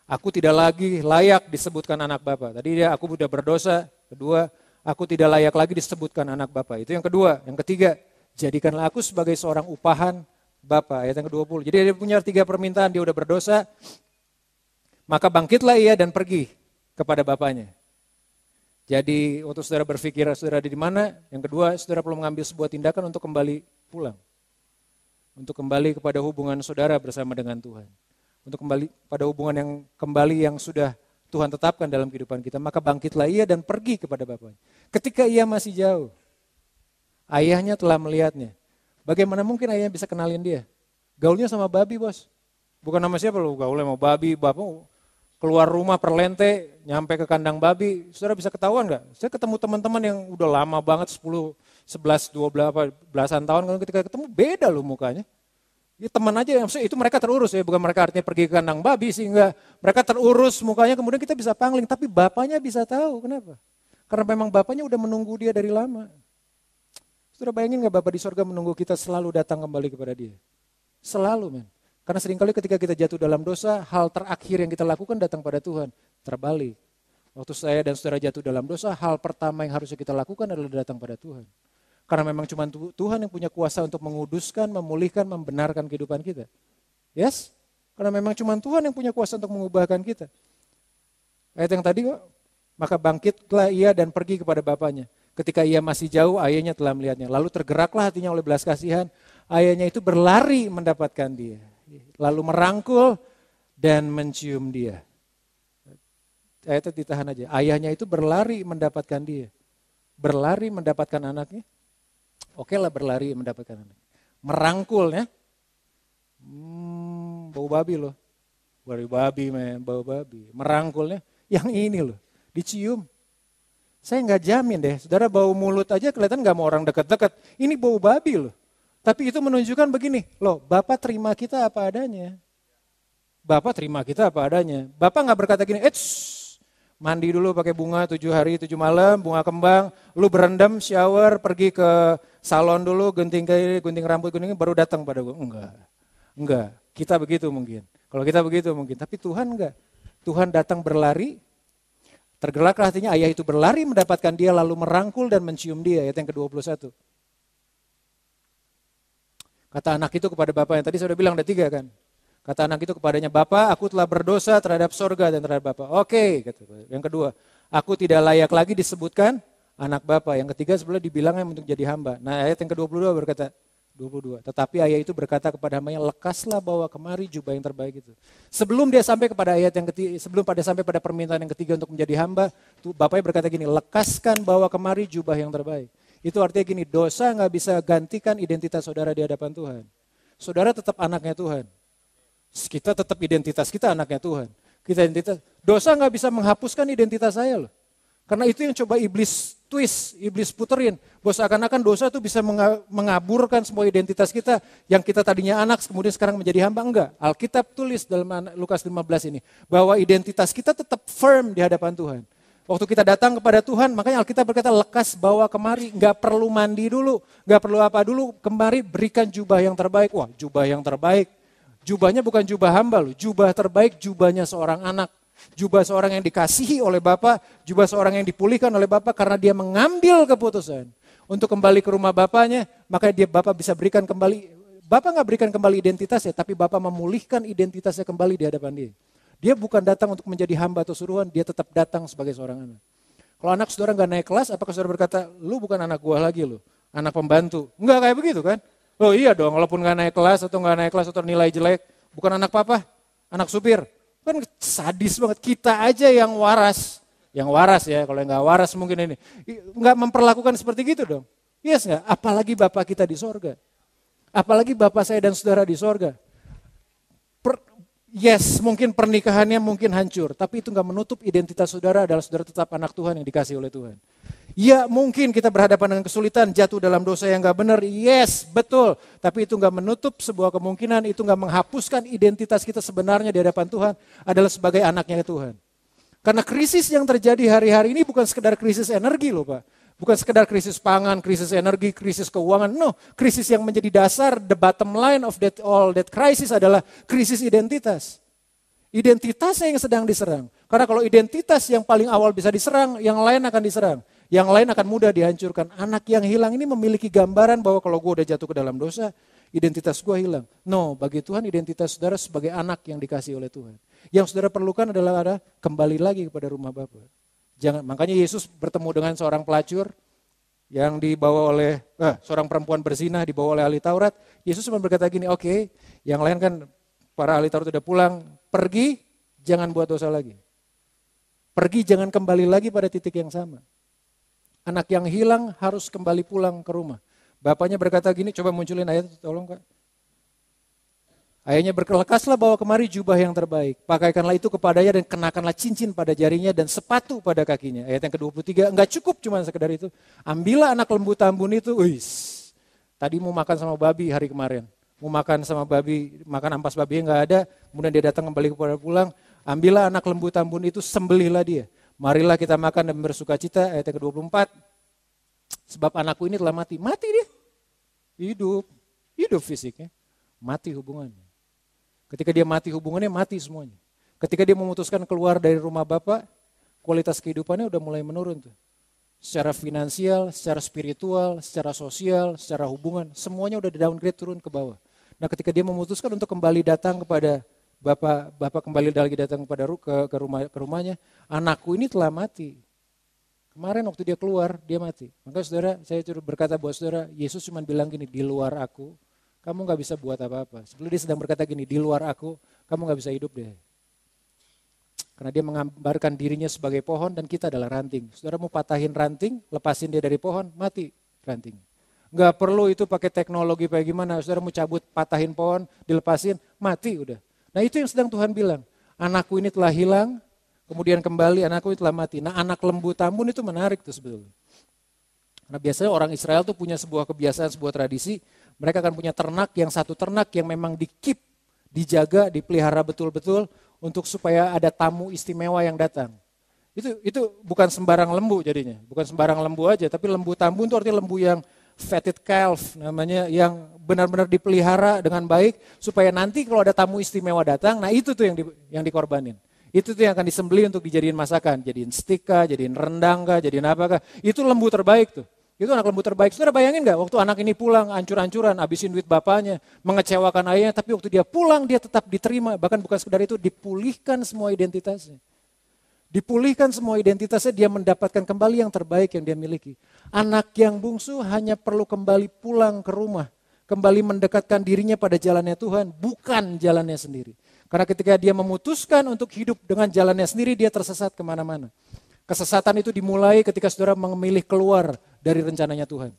aku tidak lagi layak disebutkan anak Bapa. Tadi aku sudah berdosa. Kedua, aku tidak layak lagi disebutkan anak Bapa. Itu yang kedua. Yang ketiga, jadikanlah aku sebagai seorang upahan Bapa. Ayat yang ke-20. Jadi dia punya 3 permintaan. Dia udah berdosa, maka bangkitlah ia dan pergi kepada Bapaknya. Jadi waktu saudara berpikir saudara ada di mana, yang kedua saudara perlu mengambil sebuah tindakan untuk kembali pulang. Untuk kembali kepada hubungan saudara bersama dengan Tuhan. Untuk kembali pada hubungan yang sudah Tuhan tetapkan dalam kehidupan kita, maka bangkitlah ia dan pergi kepada Bapaknya. Ketika ia masih jauh, ayahnya telah melihatnya. Bagaimana mungkin ayahnya bisa kenalin dia? Gaulnya sama babi bos. Bukan nama siapa loh, gaulnya sama babi, bapak keluar rumah perlente, nyampe ke kandang babi, saudara bisa ketahuan gak? Saya ketemu teman-teman yang udah lama banget, 10, 11, 12, belasan tahun, kalau ketika ketemu beda loh mukanya. Ya teman aja, maksudnya itu mereka terurus ya, bukan mereka artinya pergi ke kandang babi sehingga mereka terurus mukanya, kemudian kita bisa pangling, tapi bapaknya bisa tahu, kenapa? Karena memang bapaknya udah menunggu dia dari lama. Saudara bayangin gak Bapak di surga menunggu kita selalu datang kembali kepada dia? Selalu men. Karena seringkali ketika kita jatuh dalam dosa, hal terakhir yang kita lakukan datang pada Tuhan. Terbalik. Waktu saya dan saudara jatuh dalam dosa, hal pertama yang harusnya kita lakukan adalah datang pada Tuhan. Karena memang cuma Tuhan yang punya kuasa untuk menguduskan, memulihkan, membenarkan kehidupan kita. Yes? Karena memang cuma Tuhan yang punya kuasa untuk mengubahkan kita. Ayat yang tadi kok, maka bangkitlah ia dan pergi kepada bapaknya. Ketika ia masih jauh, ayahnya telah melihatnya. Lalu tergeraklah hatinya oleh belas kasihan. Ayahnya itu berlari mendapatkan dia. Lalu merangkul dan mencium dia. Ayatnya ditahan aja. Ayahnya itu berlari mendapatkan dia. Berlari mendapatkan anaknya. Oke lah berlari mendapatkan anaknya. Merangkulnya. Bau babi loh. Bau babi. Merangkulnya. Yang ini loh. Dicium. Saya nggak jamin deh. Saudara bau mulut aja kelihatan nggak mau orang deket-deket. Ini bau babi loh. Tapi itu menunjukkan begini, loh Bapak terima kita apa adanya. Bapak terima kita apa adanya. Bapak gak berkata gini, mandi dulu pakai bunga 7 hari 7 malam, bunga kembang, lu berendam, shower, pergi ke salon dulu, gunting rambut, baru datang pada gue. Enggak, kita begitu mungkin. Kalau kita begitu mungkin, tapi Tuhan enggak. Tuhan datang berlari, tergeraklah hatinya, ayah itu berlari mendapatkan dia, lalu merangkul dan mencium dia, ayat yang ke-21. Kata anak itu kepada bapaknya, tadi saya sudah bilang ada 3 kan. Kata anak itu kepadanya, Bapak aku telah berdosa terhadap sorga dan terhadap Bapak. Oke, kata. Yang kedua, aku tidak layak lagi disebutkan anak Bapak. Yang ketiga sebenarnya dibilangnya untuk jadi hamba. Nah ayat yang ke-22 berkata, 22. Tetapi ayah itu berkata kepada hambanya, lekaslah bawa kemari jubah yang terbaik itu. Sebelum dia sampai kepada ayat yang ketiga, sebelum pada sampai pada permintaan yang ketiga untuk menjadi hamba, tuh bapaknya berkata gini, lekaskan bawa kemari jubah yang terbaik. Itu artinya gini, dosa nggak bisa gantikan identitas saudara di hadapan Tuhan. Saudara tetap anaknya Tuhan. Kita tetap identitas kita anaknya Tuhan. Kita identitas, dosa nggak bisa menghapuskan identitas saya loh. Karena itu yang coba iblis twist, iblis puterin. Bahwa seakan-akan dosa itu bisa mengaburkan semua identitas kita. Yang kita tadinya anak, kemudian sekarang menjadi hamba. Enggak, Alkitab tulis dalam Lukas 15 ini. Bahwa identitas kita tetap firm di hadapan Tuhan. Waktu kita datang kepada Tuhan, makanya Alkitab berkata lekas bawa kemari. Enggak perlu mandi dulu, enggak perlu apa dulu. Kemari berikan jubah yang terbaik. Wah, jubah yang terbaik. Jubahnya bukan jubah hamba loh. Jubah terbaik jubahnya seorang anak. Jubah seorang yang dikasihi oleh Bapa, jubah seorang yang dipulihkan oleh Bapa karena dia mengambil keputusan untuk kembali ke rumah Bapaknya, maka Bapa bisa berikan kembali, Bapa nggak berikan kembali identitasnya, tapi Bapa memulihkan identitasnya kembali di hadapan dia. Dia bukan datang untuk menjadi hamba atau suruhan, dia tetap datang sebagai seorang anak. Kalau anak saudara nggak naik kelas, apakah saudara berkata, lu bukan anak gua lagi lu, anak pembantu? Enggak kayak begitu kan? Oh iya dong, walaupun nggak naik kelas atau nilai jelek, bukan anak papa, anak supir. Kan sadis banget, kita aja yang waras ya, kalau yang gak waras mungkin ini, gak memperlakukan seperti gitu dong. Yes gak? Apalagi Bapak kita di sorga. Apalagi Bapak saya dan saudara di sorga. Yes, mungkin pernikahannya mungkin hancur, tapi itu gak menutup identitas saudara adalah saudara tetap anak Tuhan yang dikasih oleh Tuhan. Ya mungkin kita berhadapan dengan kesulitan, jatuh dalam dosa yang gak benar, yes betul. Tapi itu gak menutup sebuah kemungkinan, itu gak menghapuskan identitas kita sebenarnya di hadapan Tuhan adalah sebagai anaknya Tuhan. Karena krisis yang terjadi hari-hari ini bukan sekedar krisis energi loh Pak. Bukan sekedar krisis pangan, krisis energi, krisis keuangan. No, krisis yang menjadi dasar, the bottom line of all that crisis adalah krisis identitas. Identitasnya yang sedang diserang. Karena kalau identitas yang paling awal bisa diserang, yang lain akan diserang. Yang lain akan mudah dihancurkan. Anak yang hilang ini memiliki gambaran bahwa kalau gue udah jatuh ke dalam dosa, identitas gue hilang. No, bagi Tuhan identitas saudara sebagai anak yang dikasih oleh Tuhan. Yang saudara perlukan adalah kembali lagi kepada rumah Bapa. Makanya Yesus bertemu dengan seorang pelacur yang dibawa oleh seorang perempuan berzina dibawa oleh ahli Taurat. Yesus cuma berkata gini, oke, yang lain kan para ahli Taurat udah pulang, pergi jangan buat dosa lagi. Pergi jangan kembali lagi pada titik yang sama. Anak yang hilang harus kembali pulang ke rumah. Bapaknya berkata gini, coba munculin ayat itu tolong Kak. Ayahnya berkelekaslah bawa kemari jubah yang terbaik. Pakaikanlah itu kepadanya dan kenakanlah cincin pada jarinya dan sepatu pada kakinya. Ayat yang ke-23, enggak cukup cuma sekedar itu. Ambillah anak lembu tambun itu, tadi mau makan sama babi hari kemarin. Mau makan sama babi, makan ampas babi enggak ada. Kemudian dia datang kembali kepada pulang. Ambillah anak lembu tambun itu, sembelihlah dia. Marilah kita makan dan bersuka cita, ayat yang ke-24. Sebab anakku ini telah mati. Mati dia. Hidup fisiknya. Mati hubungannya. Ketika dia mati hubungannya, mati semuanya. Ketika dia memutuskan keluar dari rumah Bapak, kualitas kehidupannya udah mulai menurun tuh. Secara finansial, secara spiritual, secara sosial, secara hubungan, semuanya udah downgrade turun ke bawah. Nah ketika dia memutuskan untuk kembali datang kepada Bapak kembali lagi datang kepada ke rumahnya, anakku ini telah mati. Kemarin waktu dia keluar, dia mati. Maka saudara, saya berkata buat saudara, Yesus cuma bilang gini, di luar aku, kamu gak bisa buat apa-apa. Sebelum dia sedang berkata gini, di luar aku, kamu gak bisa hidup deh. Karena dia menggambarkan dirinya sebagai pohon dan kita adalah ranting. Saudara mau patahin ranting, lepasin dia dari pohon, mati ranting. Gak perlu itu pakai teknologi kayak gimana, saudara mau cabut, patahin pohon, dilepasin, mati udah. Nah itu yang sedang Tuhan bilang, anakku ini telah hilang, kemudian kembali anakku ini telah mati. Nah anak lembu tambun itu menarik tuh sebetulnya. Karena biasanya orang Israel tuh punya sebuah kebiasaan, sebuah tradisi, mereka akan punya ternak yang satu ternak yang memang di-keep, dijaga, dipelihara betul-betul untuk supaya ada tamu istimewa yang datang. Itu bukan sembarang lembu jadinya, bukan sembarang lembu aja, tapi lembu tambun itu artinya lembu yang fatted calf namanya, yang benar-benar dipelihara dengan baik supaya nanti kalau ada tamu istimewa datang, nah itu tuh yang dikorbanin. Itu tuh yang akan disembelih untuk dijadiin masakan, jadiin steak kah, jadiin rendang kah, jadiin apa kah. Itu lembu terbaik tuh. Itu anak lembu terbaik. Saudara bayangin gak waktu anak ini pulang ancur-ancuran, habisin duit bapaknya, mengecewakan ayahnya, tapi waktu dia pulang dia tetap diterima, bahkan bukan sekedar itu, dipulihkan semua identitasnya. Dipulihkan semua identitasnya, dia mendapatkan kembali yang terbaik yang dia miliki. Anak yang bungsu hanya perlu kembali pulang ke rumah kembali mendekatkan dirinya pada jalannya Tuhan, bukan jalannya sendiri. Karena ketika dia memutuskan untuk hidup dengan jalannya sendiri, dia tersesat kemana-mana. Kesesatan itu dimulai ketika saudara memilih keluar dari rencananya Tuhan.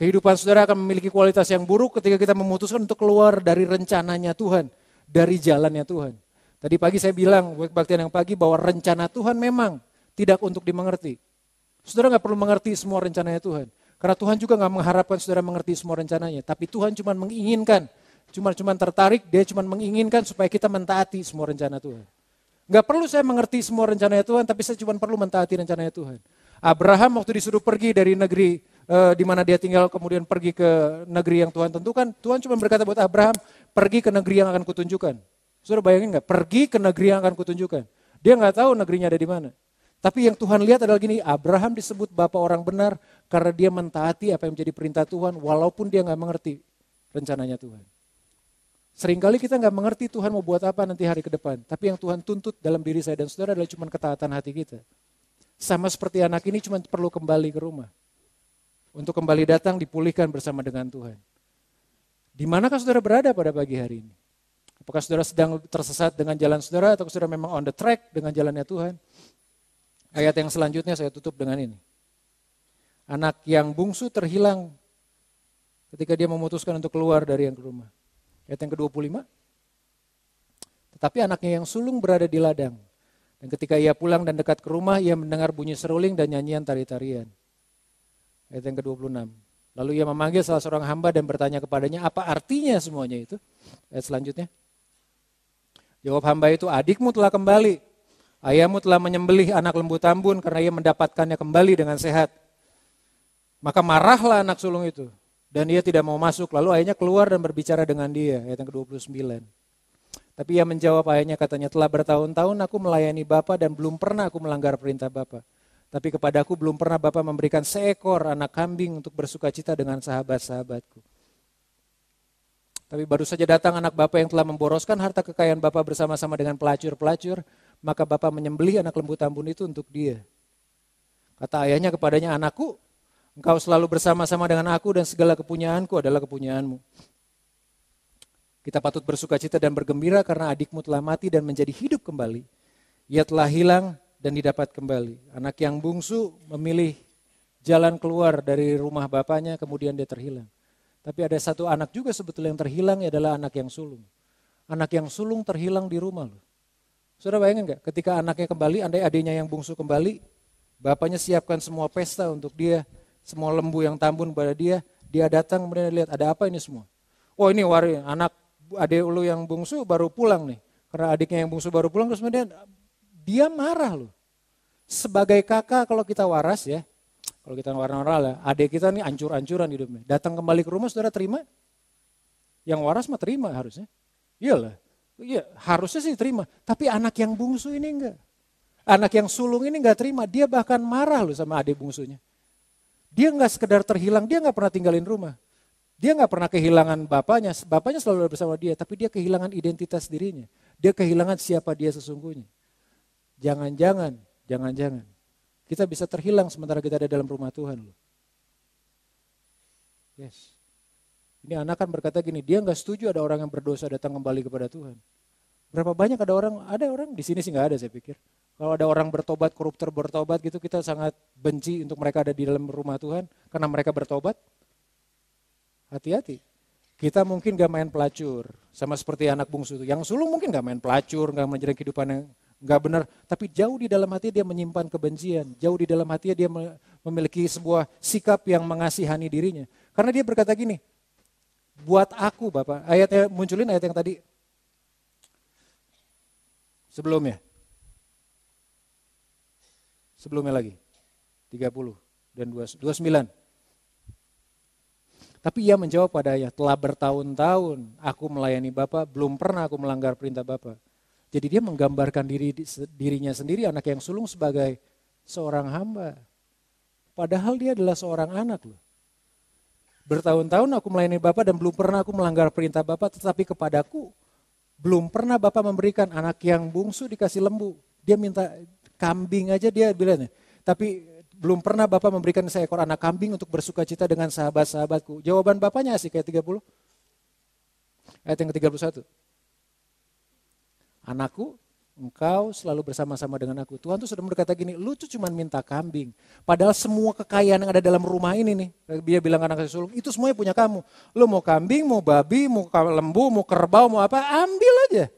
Kehidupan saudara akan memiliki kualitas yang buruk ketika kita memutuskan untuk keluar dari rencananya Tuhan, dari jalannya Tuhan. Tadi pagi saya bilang, kebaktian yang pagi, bahwa rencana Tuhan memang tidak untuk dimengerti. Saudara gak perlu mengerti semua rencananya Tuhan. Karena Tuhan juga gak mengharapkan saudara mengerti semua rencananya. Tapi Tuhan cuma menginginkan, cuma tertarik, dia cuma menginginkan supaya kita mentaati semua rencana Tuhan. Gak perlu saya mengerti semua rencananya Tuhan, tapi saya cuma perlu mentaati rencananya Tuhan. Abraham waktu disuruh pergi dari negeri di mana dia tinggal, kemudian pergi ke negeri yang Tuhan tentukan, Tuhan cuma berkata buat Abraham, pergi ke negeri yang akan kutunjukkan. Saudara bayangin gak? Pergi ke negeri yang akan kutunjukkan. Dia gak tahu negerinya ada di mana. Tapi yang Tuhan lihat adalah gini, Abraham disebut bapa orang benar karena dia mentaati apa yang menjadi perintah Tuhan walaupun dia gak mengerti rencananya Tuhan. Seringkali kita gak mengerti Tuhan mau buat apa nanti hari ke depan. Tapi yang Tuhan tuntut dalam diri saya dan saudara adalah cuma ketaatan hati kita. Sama seperti anak ini cuma perlu kembali ke rumah. Untuk kembali datang dipulihkan bersama dengan Tuhan. Di manakah saudara berada pada pagi hari ini? Apakah saudara sedang tersesat dengan jalan saudara atau saudara memang on the track dengan jalannya Tuhan? Ayat yang selanjutnya saya tutup dengan ini. Anak yang bungsu terhilang ketika dia memutuskan untuk keluar dari yang ke rumah. Ayat yang ke-25. Tetapi anaknya yang sulung berada di ladang. Dan ketika ia pulang dan dekat ke rumah, ia mendengar bunyi seruling dan nyanyian tari-tarian. Ayat yang ke-26. Lalu ia memanggil salah seorang hamba dan bertanya kepadanya, apa artinya semuanya itu? Ayat selanjutnya. Jawab hamba itu, adikmu telah kembali. Ayahmu telah menyembelih anak lembu tambun karena ia mendapatkannya kembali dengan sehat. Maka marahlah anak sulung itu. Dan ia tidak mau masuk. Lalu ayahnya keluar dan berbicara dengan dia. Ayat yang ke-29. Tapi ia menjawab ayahnya katanya, telah bertahun-tahun aku melayani Bapa dan belum pernah aku melanggar perintah Bapa. Tapi kepadaku belum pernah Bapa memberikan seekor anak kambing untuk bersukacita dengan sahabat-sahabatku. Tapi baru saja datang anak Bapa yang telah memboroskan harta kekayaan Bapa bersama-sama dengan pelacur-pelacur. Maka Bapa menyembelih anak lembu tambun itu untuk dia. Kata ayahnya kepadanya, anakku, engkau selalu bersama-sama dengan aku dan segala kepunyaanku adalah kepunyaanmu. Kita patut bersukacita dan bergembira karena adikmu telah mati dan menjadi hidup kembali. Ia telah hilang dan didapat kembali. Anak yang bungsu memilih jalan keluar dari rumah bapaknya, kemudian dia terhilang. Tapi ada satu anak juga sebetulnya yang terhilang, adalah anak yang sulung. Anak yang sulung terhilang di rumah loh. Saudara bayangin gak, ketika anaknya kembali, andai adiknya yang bungsu kembali, bapaknya siapkan semua pesta untuk dia, semua lembu yang tambun pada dia datang kemudian lihat ada apa ini semua. Oh ini anak adik lu yang bungsu baru pulang nih, karena adiknya yang bungsu baru pulang, terus kemudian dia marah loh. Sebagai kakak kalau kita waras ya, kalau kita waras lah, adik kita nih ancur-ancuran hidupnya, datang kembali ke rumah saudara terima? Yang waras mah terima harusnya, iyalah. Iya, harusnya sih terima, tapi anak yang bungsu ini enggak. Anak yang sulung ini enggak terima, dia bahkan marah loh sama adik bungsunya. Dia enggak sekedar terhilang, dia enggak pernah tinggalin rumah. Dia enggak pernah kehilangan bapaknya selalu bersama dia, tapi dia kehilangan identitas dirinya. Dia kehilangan siapa dia sesungguhnya. Jangan-jangan kita bisa terhilang sementara kita ada dalam rumah Tuhan loh. Yes. Ini anak kan berkata gini, dia nggak setuju ada orang yang berdosa datang kembali kepada Tuhan. Berapa banyak ada orang di sini sih nggak ada saya pikir. Kalau ada orang bertobat, koruptor bertobat gitu, kita sangat benci untuk mereka ada di dalam rumah Tuhan karena mereka bertobat. Hati-hati. Kita mungkin gak main pelacur, sama seperti anak bungsu itu. Yang sulung mungkin gak main pelacur, gak menjalani kehidupan yang gak benar. Tapi jauh di dalam hati dia menyimpan kebencian. Jauh di dalam hati dia memiliki sebuah sikap yang mengasihani dirinya. Karena dia berkata gini, buat aku Bapak, ayatnya munculin ayat yang tadi. Sebelumnya lagi, 30 dan 29. Tapi ia menjawab padanya, telah bertahun-tahun aku melayani Bapa, belum pernah aku melanggar perintah Bapa. Jadi dia menggambarkan dirinya sendiri, anak yang sulung sebagai seorang hamba. Padahal dia adalah seorang anak loh. Bertahun-tahun aku melayani Bapa dan belum pernah aku melanggar perintah Bapa, tetapi kepadaku belum pernah Bapa memberikan anak yang bungsu dikasih lembu. Dia minta kambing aja dia bilangnya. Tapi belum pernah Bapa memberikan seekor anak kambing untuk bersuka cita dengan sahabat-sahabatku. Jawaban Bapanya asik ayat 30. Ayat yang ke-31. Anakku, engkau selalu bersama-sama dengan aku. Tuhan tuh sudah berkata gini, lu tuh cuma minta kambing. Padahal semua kekayaan yang ada dalam rumah ini nih, dia bilang anak sulung, itu semuanya punya kamu. Lu mau kambing, mau babi, mau lembu, mau kerbau, mau apa, ambil aja.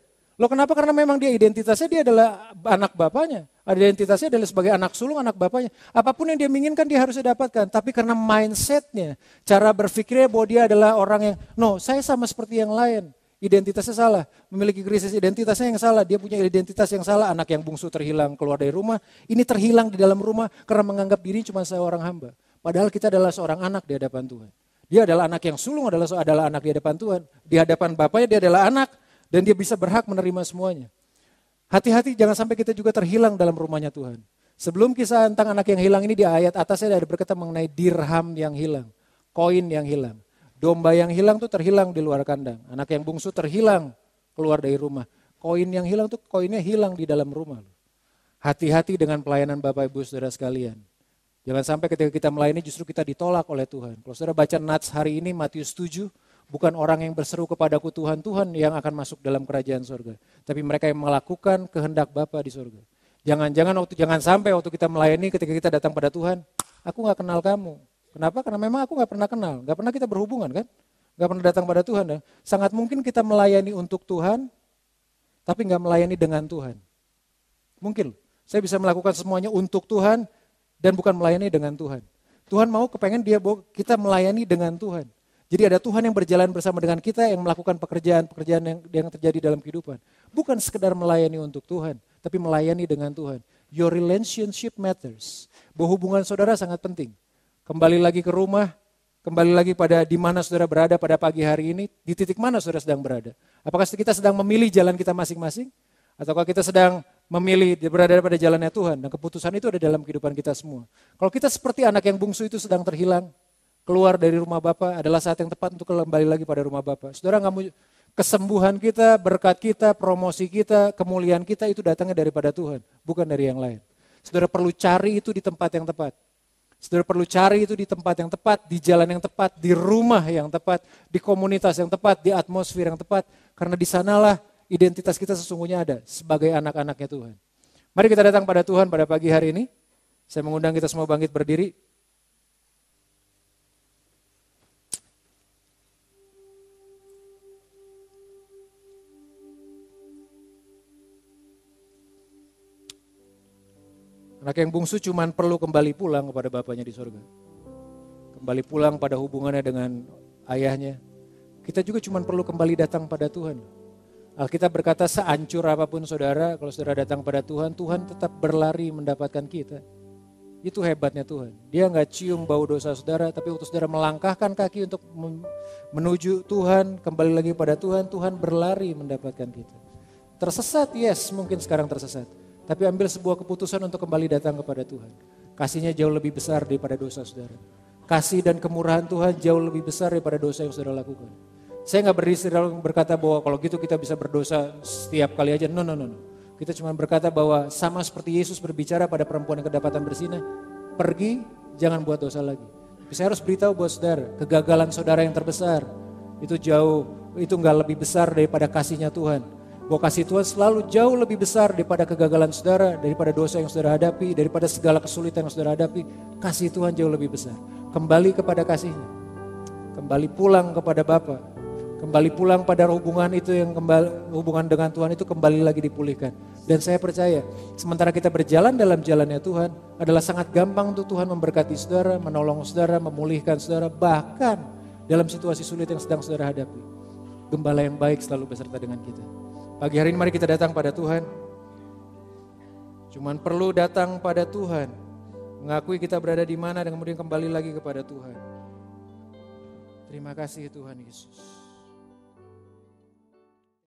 Lo kenapa? Karena memang dia identitasnya dia adalah anak bapaknya. Identitasnya adalah sebagai anak sulung, anak bapaknya. Apapun yang dia inginkan dia harusnya dapatkan. Tapi karena mindsetnya, cara berpikirnya bahwa dia adalah orang yang, no saya sama seperti yang lain. Identitasnya salah, memiliki krisis identitasnya yang salah. Dia punya identitas yang salah, anak yang bungsu terhilang keluar dari rumah. Ini terhilang di dalam rumah karena menganggap diri cuma seorang hamba. Padahal kita adalah seorang anak di hadapan Tuhan. Dia adalah anak yang sulung, adalah anak di hadapan Tuhan. Di hadapan bapaknya dia adalah anak. Dan dia bisa berhak menerima semuanya. Hati-hati jangan sampai kita juga terhilang dalam rumahnya Tuhan. Sebelum kisah tentang anak yang hilang ini di ayat atasnya ada berkata mengenai dirham yang hilang. Koin yang hilang. Domba yang hilang tuh terhilang di luar kandang. Anak yang bungsu terhilang keluar dari rumah. Koin yang hilang tuh koinnya hilang di dalam rumah. Hati-hati dengan pelayanan Bapak Ibu Saudara sekalian. Jangan sampai ketika kita melayani justru kita ditolak oleh Tuhan. Kalau saudara baca Nats hari ini Matius 7. Bukan orang yang berseru kepadaku Tuhan, Tuhan yang akan masuk dalam kerajaan surga. Tapi mereka yang melakukan kehendak Bapa di surga. Jangan sampai waktu kita melayani ketika kita datang pada Tuhan, aku gak kenal kamu. Kenapa? Karena memang aku gak pernah kenal. Gak pernah kita berhubungan kan? Gak pernah datang pada Tuhan. Ya? Sangat mungkin kita melayani untuk Tuhan, tapi gak melayani dengan Tuhan. Mungkin. Saya bisa melakukan semuanya untuk Tuhan, dan bukan melayani dengan Tuhan. Tuhan mau kepengen kita melayani dengan Tuhan. Jadi ada Tuhan yang berjalan bersama dengan kita yang melakukan pekerjaan-pekerjaan yang terjadi dalam kehidupan. Bukan sekedar melayani untuk Tuhan, tapi melayani dengan Tuhan. Your relationship matters. Bahwa hubungan saudara sangat penting. Kembali lagi ke rumah, kembali lagi pada di mana saudara berada pada pagi hari ini, di titik mana saudara sedang berada. Apakah kita sedang memilih jalan kita masing-masing? Ataukah kita sedang memilih berada pada jalannya Tuhan? Dan keputusan itu ada dalam kehidupan kita semua. Kalau kita seperti anak yang bungsu itu sedang terhilang, keluar dari rumah Bapa adalah saat yang tepat untuk kembali lagi pada rumah Bapa. Saudara nggak mau kesembuhan kita, berkat kita, promosi kita, kemuliaan kita itu datangnya daripada Tuhan, bukan dari yang lain. Saudara perlu cari itu di tempat yang tepat. Saudara perlu cari itu di tempat yang tepat, di jalan yang tepat, di rumah yang tepat, di komunitas yang tepat, di atmosfer yang tepat. Karena di sanalah identitas kita sesungguhnya ada sebagai anak-anaknya Tuhan. Mari kita datang pada Tuhan pada pagi hari ini. Saya mengundang kita semua bangkit berdiri. Anak yang bungsu cuman perlu kembali pulang kepada bapaknya di surga. Kembali pulang pada hubungannya dengan ayahnya. Kita juga cuman perlu kembali datang pada Tuhan. Alkitab berkata sehancur apapun saudara, kalau saudara datang pada Tuhan, Tuhan tetap berlari mendapatkan kita. Itu hebatnya Tuhan. Dia gak cium bau dosa saudara, tapi waktu saudara melangkahkan kaki untuk menuju Tuhan, kembali lagi pada Tuhan, Tuhan berlari mendapatkan kita. Tersesat, yes, mungkin sekarang tersesat. Tapi ambil sebuah keputusan untuk kembali datang kepada Tuhan. Kasihnya jauh lebih besar daripada dosa saudara. Kasih dan kemurahan Tuhan jauh lebih besar daripada dosa yang saudara lakukan. Saya gak berkata bahwa kalau gitu kita bisa berdosa setiap kali aja. No. Kita cuma berkata bahwa sama seperti Yesus berbicara pada perempuan yang kedapatan bersinah. Pergi, jangan buat dosa lagi. Tapi saya harus beritahu buat saudara, kegagalan saudara yang terbesar. Itu gak lebih besar daripada kasihnya Tuhan. Bahwa kasih Tuhan selalu jauh lebih besar daripada kegagalan saudara, daripada dosa yang saudara hadapi, daripada segala kesulitan yang saudara hadapi. Kasih Tuhan jauh lebih besar. Kembali kepada kasihnya. Kembali pulang kepada Bapa. Kembali pulang pada hubungan itu yang hubungan dengan Tuhan itu kembali lagi dipulihkan. Dan saya percaya, sementara kita berjalan dalam jalannya Tuhan, adalah sangat gampang untuk Tuhan memberkati saudara, menolong saudara, memulihkan saudara, bahkan dalam situasi sulit yang sedang saudara hadapi. Gembala yang baik selalu beserta dengan kita. Pagi hari ini mari kita datang pada Tuhan. Cuman perlu datang pada Tuhan. Mengakui kita berada di mana dan kemudian kembali lagi kepada Tuhan. Terima kasih Tuhan Yesus.